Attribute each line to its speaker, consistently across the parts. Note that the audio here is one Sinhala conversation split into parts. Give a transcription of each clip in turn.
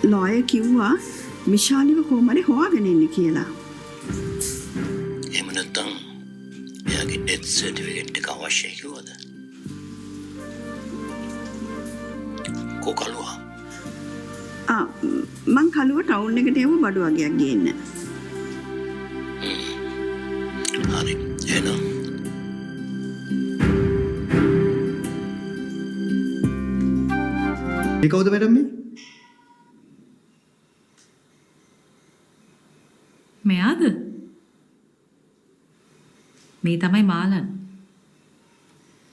Speaker 1: ලෝයර් කිව්වා විශාලිව කොහමද හොයාගෙන ඉන්නේ කියලා.
Speaker 2: එහෙම නැත්නම් එයාගේ ඩෙත් සර්ටිෆිකේට් එක අවශ්‍යයි කිව්වද? කොකලුවා.
Speaker 1: මං කලුව ටවුන් එකට යමු බඩු වගේක් ගේන්න.
Speaker 2: හරි. එහෙනම්
Speaker 3: මේ කවුද මැඩම් මේ?
Speaker 4: මෙයාද? මේ තමයි මාලන්.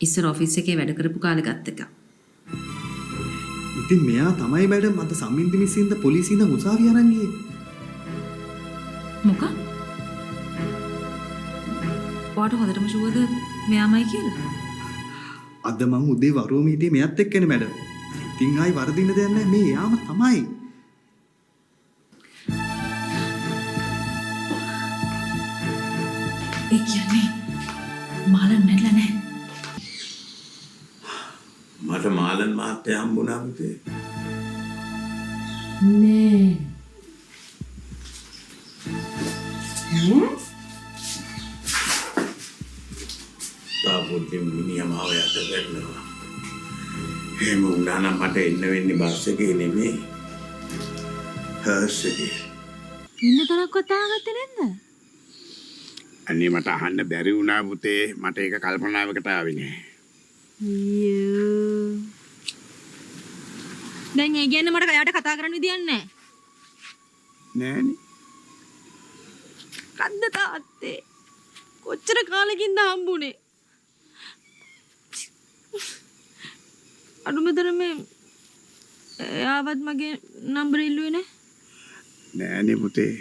Speaker 4: ඉස්සර ඔෆිස් එකේ වැඩ කරපු කාලේ ගත්ත එක.
Speaker 3: ඉතින් මෙයා තමයි මැඩම් අද සම්මින්දි මිස්සින්ද පොලිසියෙන් උසාවිය අරන් ගියේ.
Speaker 4: මොකක්? ඔයාට හොඳටම ෂුවර්ද මෙයාමයි කියලා?
Speaker 3: අද මං උදේ වරුවම හිටියේ මෙයත් එක්කනේ මැඩම්. ඉතින් ආයි වරදින්න දෙයක් නැහැ මේ යාම තමයි.
Speaker 4: ඒ කියන්නේ මාලන් නැట్లా නැහැ.
Speaker 5: මට මාලන් මහත්තයා හම්බුණා පුතේ.
Speaker 4: නෑ.
Speaker 5: තාපොටි මිනිහා මාව යට කරනවා. එහෙම වුණා නම් මට එන්න වෙන්නේ බස් එකේ නෙමෙයි. හර්ස් එකේ.
Speaker 4: ඉන්න තරක් කතා ගත්තේ නැද්ද?
Speaker 5: අනේ මට අහන්න බැරි වුණා පුතේ. මට ඒක කල්පනාවකට ආවේ නෑ.
Speaker 4: අයියෝ. දැන් ඒ කියන්නේ මට කයට කතා කරන්න විදියක් නැහැ.
Speaker 5: නෑනේ.
Speaker 4: කද්ද තාත්තේ? කොච්චර කාලෙකින්ද හම්බුනේ? අඩුමතරමේ එයාවත් මගේ නම්බර ඉල්ලුවේ නැහැ.
Speaker 5: නෑනේ පුතේ.